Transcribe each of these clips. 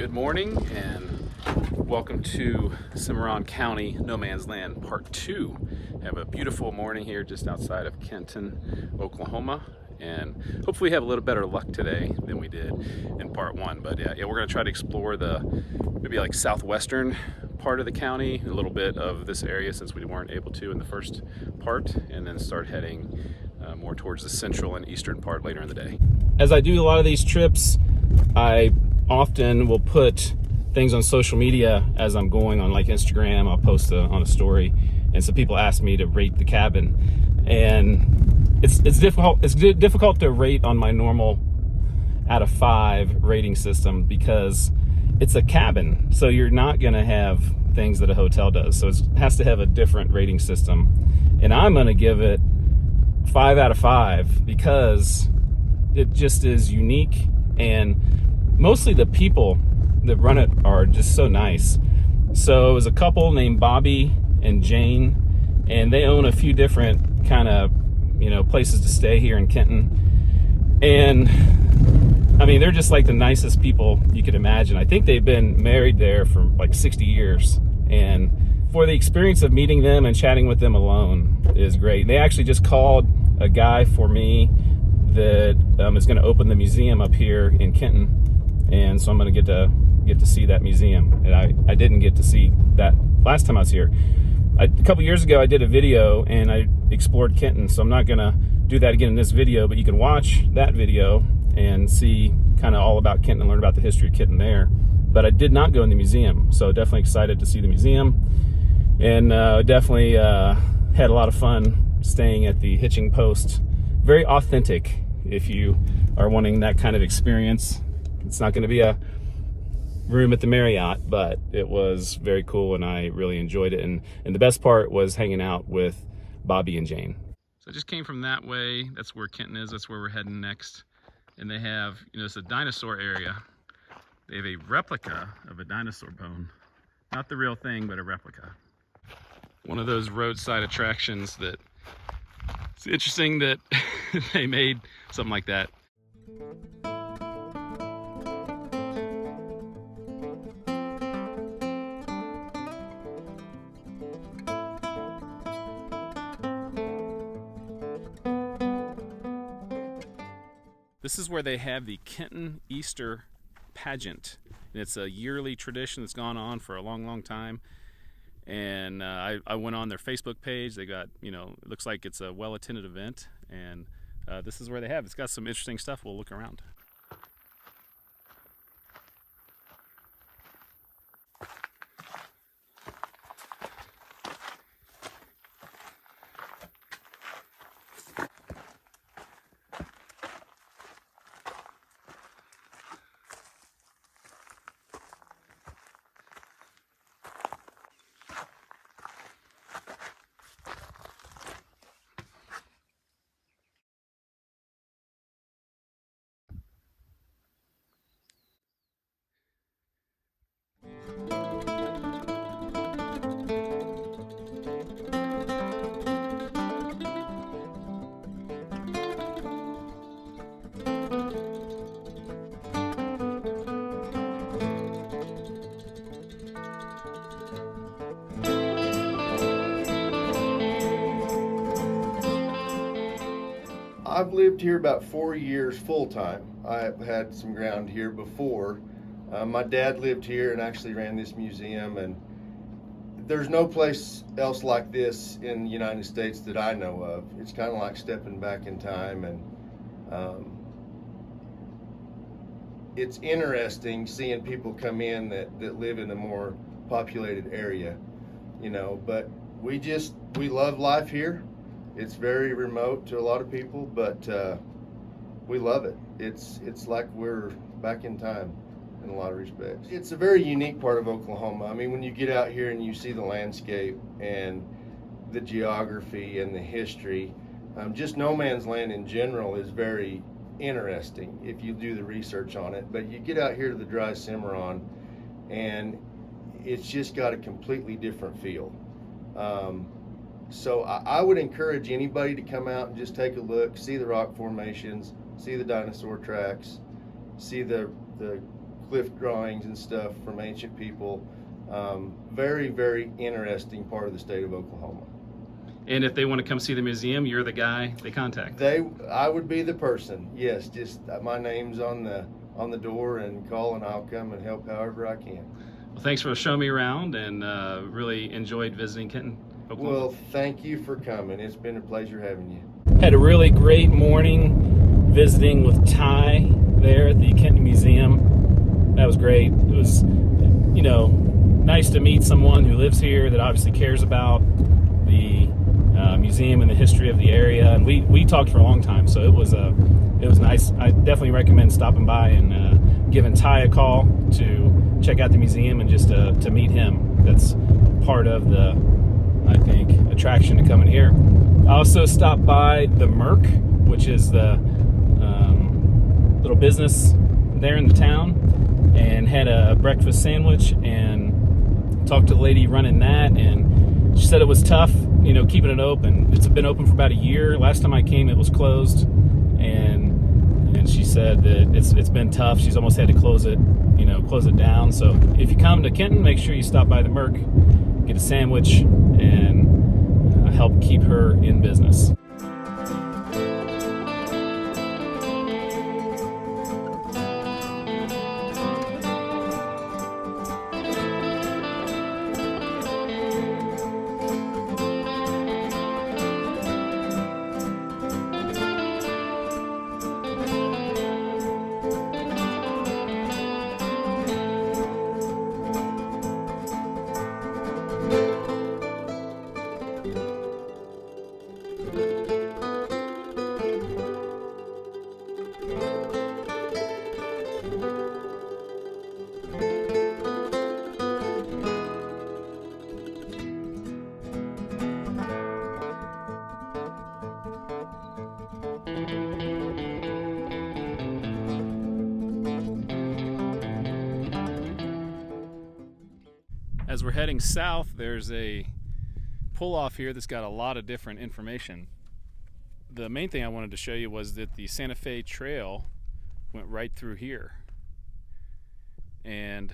Good morning and welcome to Cimarron County No Man's Land Part 2. Have a beautiful morning here just outside of Kenton, Oklahoma, and hopefully have a little better luck today than we did in Part 1. But yeah, we're going to try to explore the maybe like southwestern part of the county, a little bit of this area since we weren't able to in the first part, and then start heading more towards the central and eastern part later in the day. As I do a lot of these trips, I often will put things on social media as I'm going on, like Instagram. I'll post on a story, and some people ask me to rate the cabin, and it's difficult to rate on my normal out of 5 rating system because it's a cabin, so you're not going to have things that a hotel does, so it has to have a different rating system, and I'm going to give it 5 out of 5 because it just is unique, and mostly the people that run it are just so nice. So it was a couple named Bobby and Jane, and they own a few different kind of, places to stay here in Kenton. And I mean, they're just like the nicest people you could imagine. I think they've been married there for like 60 years. And for the experience of meeting them and chatting with them alone is great. They actually just called a guy for me that is going to open the museum up here in Kenton. And so I'm going to get to see that museum, and I didn't get to see that last time I was here. A couple years ago I did a video and I explored Kenton, so I'm not going to do that again in this video, but you can watch that video and see kind of all about Kenton and learn about the history of Kenton there. But I did not go in the museum, so definitely excited to see the museum, and definitely had a lot of fun staying at the Hitching Post. Very authentic if you are wanting that kind of experience. It's not going to be a room at the Marriott, but it was very cool and I really enjoyed it. And the best part was hanging out with Bobby and Jane. So I just came from that way. That's where Kenton is. That's where we're heading next. And they have, it's a dinosaur area. They have a replica of a dinosaur bone. Not the real thing, but a replica. One of those roadside attractions that it's interesting that they made something like that. This is where they have the Kenton Easter Pageant. And it's a yearly tradition that's gone on for a long, long time. And I went on their Facebook page. They got, it looks like it's a well-attended event. And this is where they have. It's got some interesting stuff. We'll look around. I've lived here about 4 years full-time. I've had some ground here before. My dad lived here and actually ran this museum, and there's no place else like this in the United States that I know of. It's kind of like stepping back in time, and it's interesting seeing people come in that live in a more populated area, but we love life here. It's very remote to a lot of people, but we love it. It's like we're back in time in a lot of respects. It's a very unique part of Oklahoma. I mean, when you get out here and you see the landscape and the geography and the history, just no man's land in general is very interesting if you do the research on it. But you get out here to the dry Cimarron and it's just got a completely different feel. So I would encourage anybody to come out and just take a look, see the rock formations, see the dinosaur tracks, see the cliff drawings and stuff from ancient people. Very, very interesting part of the state of Oklahoma. And if they want to come see the museum, you're the guy they contact. I would be the person. Yes, just my name's on the door, and call, and I'll come and help however I can. Well, thanks for showing me around, and really enjoyed visiting Kenton, Oklahoma. Well, thank you for coming. It's been a pleasure having you. Had a really great morning visiting with Ty there at the Kenton Museum. That was great. It was, nice to meet someone who lives here that obviously cares about the museum and the history of the area. And we talked for a long time, so it was nice. I definitely recommend stopping by and giving Ty a call to check out the museum and just to meet him. That's part of the, I think, attraction to coming here. I also stopped by the Merc, which is the little business there in the town, and had a breakfast sandwich and talked to the lady running that, and she said it was tough, keeping it open. It's been open for about a year. Last time I came, it was closed, and she said that it's been tough. She's almost had to close it down. So if you come to Kenton, make sure you stop by the Merc, get a sandwich, and help keep her in business. As we're heading south, there's a pull-off here that's got a lot of different information. The main thing I wanted to show you was that the Santa Fe Trail went right through here. And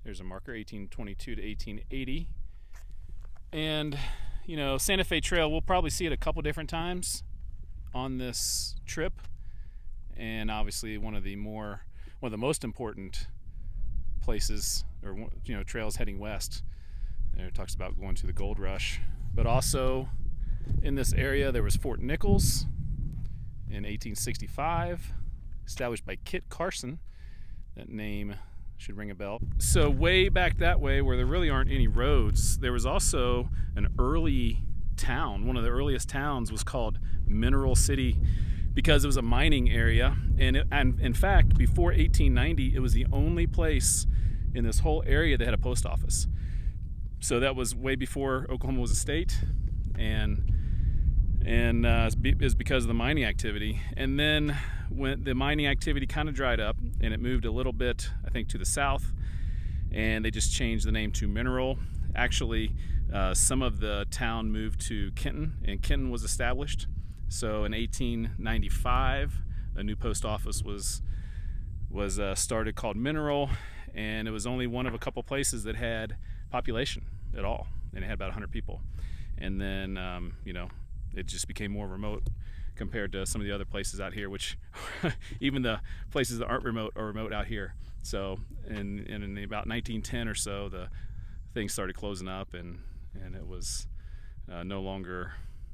there's a marker, 1822 to 1880. And, Santa Fe Trail, we'll probably see it a couple different times on this trip. And obviously one of the most important places, or trails heading west. There it talks about going to the gold rush, but also in this area there was Fort Nichols in 1865, established by Kit Carson. That name should ring a bell. So way back that way, where there really aren't any roads, there was also an early town. One of the earliest towns was called Mineral City, because it was a mining area, and in fact, before 1890, it was the only place in this whole area that had a post office. So that was way before Oklahoma was a state, and it was because of the mining activity. And then when the mining activity kind of dried up, and it moved a little bit, I think, to the south, and they just changed the name to Mineral. Actually, some of the town moved to Kenton, and Kenton was established. So in 1895, a new post office was started called Mineral, and it was only one of a couple places that had population at all, and it had about 100 people. And then it just became more remote compared to some of the other places out here, which even the places that aren't remote are remote out here. So in about 1910 or so, the things started closing up, and it was no longer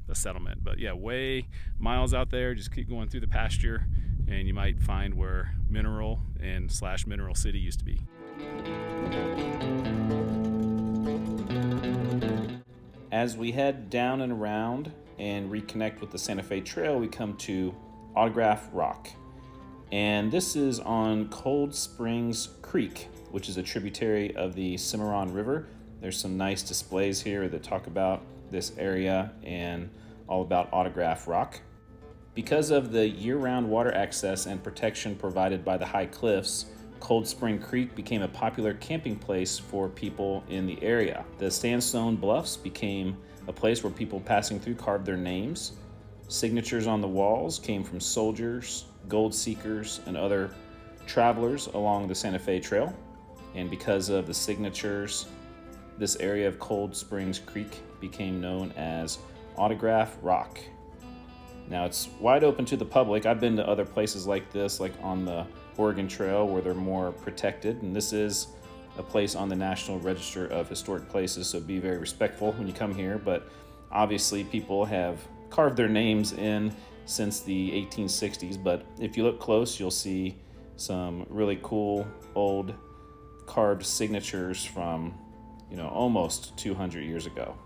a settlement. But yeah, way miles out there. Just keep going through the pasture, and you might find where Mineral and / Mineral City used to be. As we head down and around and reconnect with the Santa Fe Trail, we come to Autograph Rock. And this is on Cold Springs Creek, which is a tributary of the Cimarron River. There's some nice displays here that talk about this area and all about Autograph Rock. Because of the year-round water access and protection provided by the high cliffs, Cold Spring Creek became a popular camping place for people in the area. The sandstone bluffs became a place where people passing through carved their names. Signatures on the walls came from soldiers, gold seekers, and other travelers along the Santa Fe Trail, and because of the signatures, this area of Cold Springs Creek became known as Autograph Rock. Now it's wide open to the public. I've been to other places like this, like on the Oregon Trail, where they're more protected, and this is a place on the National Register of Historic Places, so be very respectful when you come here. But obviously people have carved their names in since the 1860s, but if you look close, you'll see some really cool old carved signatures from, almost 200 years ago.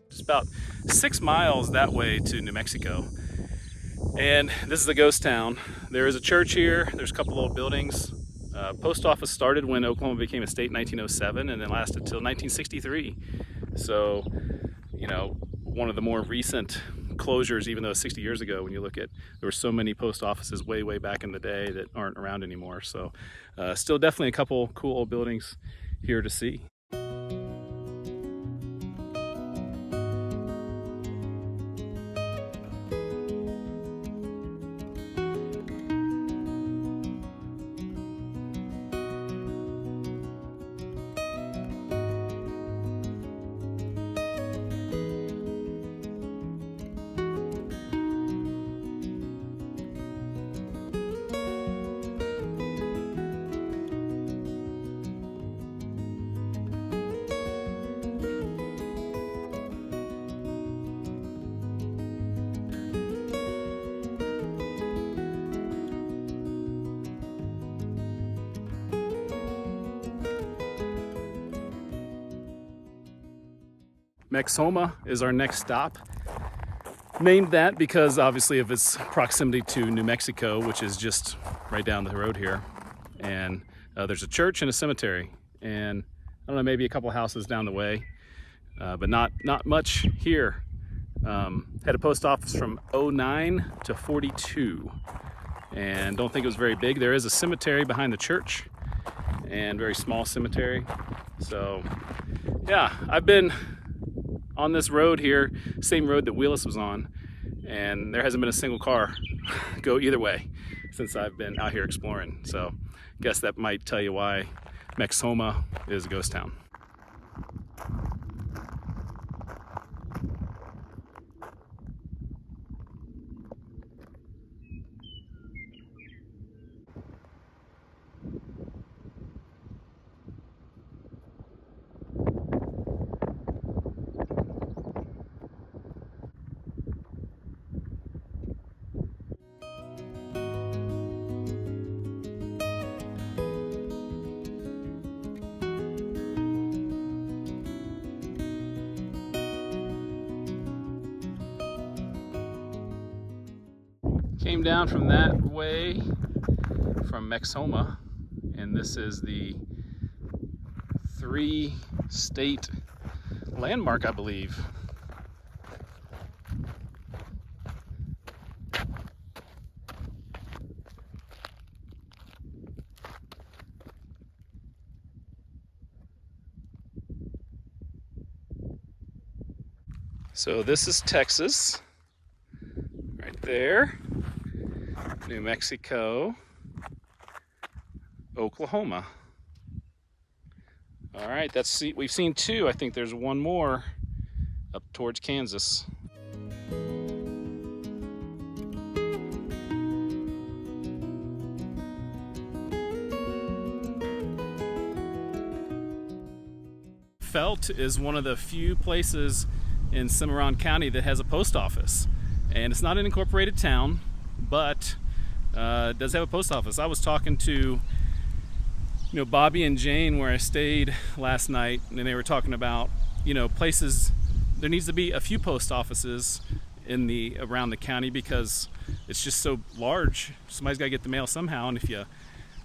It's about 6 miles that way to New Mexico. And this is a ghost town. There is a church here. There's a couple old buildings. Post office started when Oklahoma became a state in 1907 and then lasted till 1963. So, one of the more recent closures, even though 60 years ago, when you look at, there were so many post offices way back in the day that aren't around anymore. So still definitely a couple cool old buildings here to see. Mexhoma is our next stop. Named that because obviously of its proximity to New Mexico, which is just right down the road here. And there's a church and a cemetery, and I don't know, maybe a couple houses down the way, but not much here. Had a post office from 09 to 42, and don't think it was very big. There is a cemetery behind the church, and very small cemetery. So yeah, I've been on this road here, same road that Wheeless was on, and there hasn't been a single car go either way since I've been out here exploring. So I guess that might tell you why Mexhoma is a ghost town. Came down from that way from Mexhoma, and this is the 3-state landmark, I believe. So this is Texas, right there. New Mexico, Oklahoma. All right, we've seen 2. I think there's one more up towards Kansas. Felt is one of the few places in Cimarron County that has a post office, and it's not an incorporated town, but it does have a post office. I was talking to Bobby and Jane where I stayed last night, and they were talking about places. There needs to be a few post offices around the county because it's just so large. Somebody's got to get the mail somehow, and if you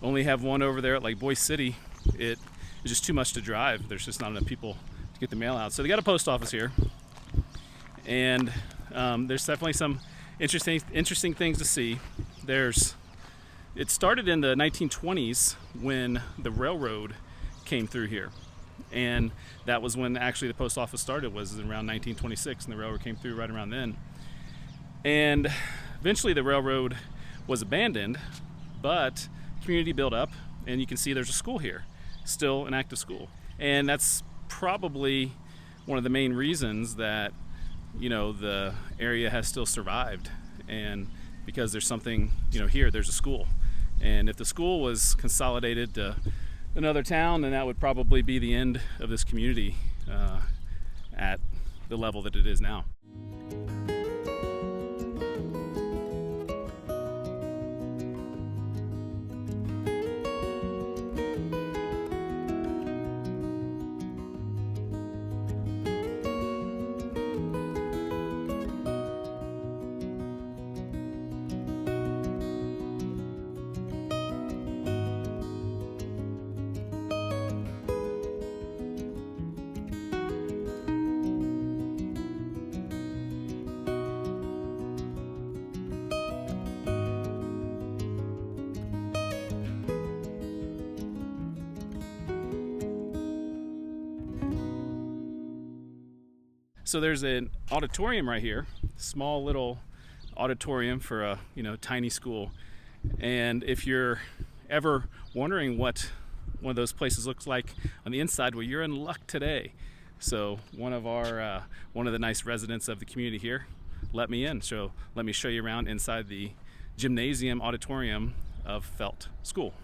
only have one over there at like Boise City, it's just too much to drive. There's just not enough people to get the mail out. So they got a post office here, and there's definitely some interesting things to see. It started in the 1920s when the railroad came through here. And that was when actually the post office started, was around 1926, and the railroad came through right around then. And eventually the railroad was abandoned, but community built up, and you can see there's a school here, still an active school. And that's probably one of the main reasons that, you know, the area has still survived, and because there's something, you know, here, there's a school. And if the school was consolidated to another town, then that would probably be the end of this community at the level that it is now. So there's an auditorium right here, small little auditorium for a, you know, tiny school. And if you're ever wondering what one of those places looks like on the inside, well, you're in luck today. So one of the nice residents of the community here let me in. So let me show you around inside the gymnasium auditorium of Felt School.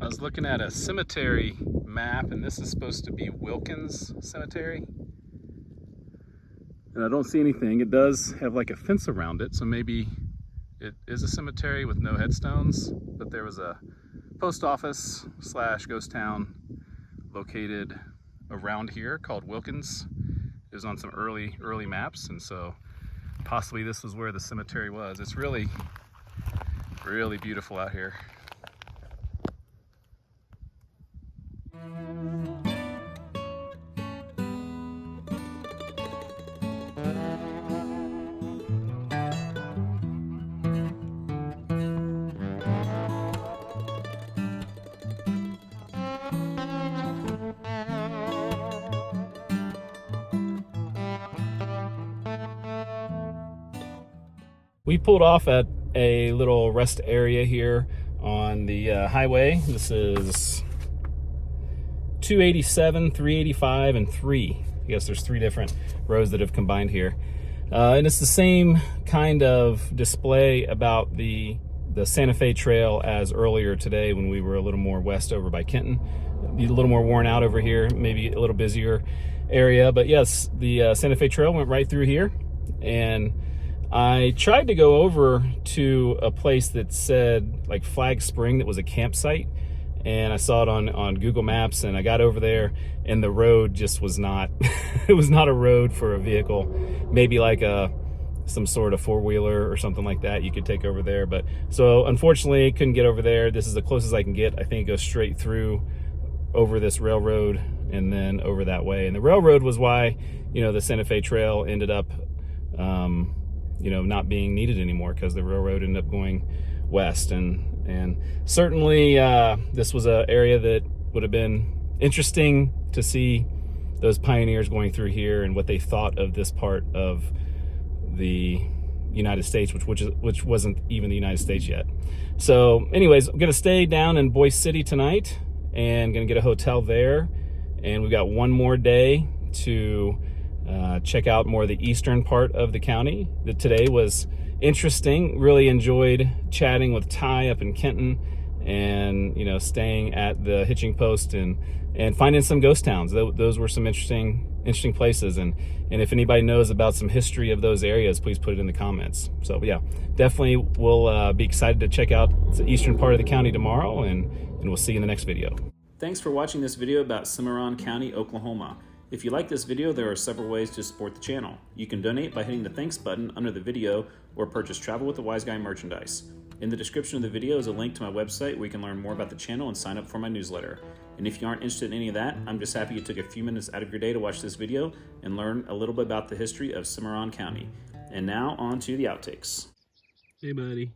I was looking at a cemetery map, and this is supposed to be Wilkins Cemetery. And I don't see anything. It does have like a fence around it, so maybe it is a cemetery with no headstones. But there was a post office / ghost town located around here called Wilkins. It was on some early maps, and so possibly this was where the cemetery was. It's really beautiful out here. We pulled off at a little rest area here on the highway. This is 287, 385, and 3. I guess there's 3 different roads that have combined here. And it's the same kind of display about the Santa Fe Trail as earlier today when we were a little more west over by Kenton. A little more worn out over here, maybe a little busier area. But yes, the Santa Fe Trail went right through here. And I tried to go over to a place that said like Flag Spring, that was a campsite, and I saw it on Google Maps, and I got over there, and the road just was not it was not a road for a vehicle. Maybe like some sort of four-wheeler or something like that you could take over there. But so unfortunately couldn't get over there. This is the closest I can get. I think it goes straight through over this railroad and then over that way. And the railroad was why, you know, the Santa Fe Trail ended up you know, not being needed anymore, because the railroad ended up going west. And certainly this was an area that would have been interesting to see those pioneers going through here and what they thought of this part of the United States, which wasn't even the United States yet. So anyways, I'm gonna stay down in Boise City tonight and gonna get a hotel there, and we've got one more day to check out more of the eastern part of the county. Today was interesting. Really enjoyed chatting with Ty up in Kenton, and staying at the Hitching Post and finding some ghost towns. Those were some interesting places, and if anybody knows about some history of those areas, please put it in the comments. So yeah, definitely we'll be excited to check out the eastern part of the county tomorrow, and we'll see you in the next video. Thanks for watching this video about Cimarron County, Oklahoma. If you like this video, there are several ways to support the channel. You can donate by hitting the thanks button under the video, or purchase Travel with the Wiseguy merchandise. In the description of the video is a link to my website where you can learn more about the channel and sign up for my newsletter. And if you aren't interested in any of that, I'm just happy you took a few minutes out of your day to watch this video and learn a little bit about the history of Cimarron County. And now on to the outtakes. Hey buddy.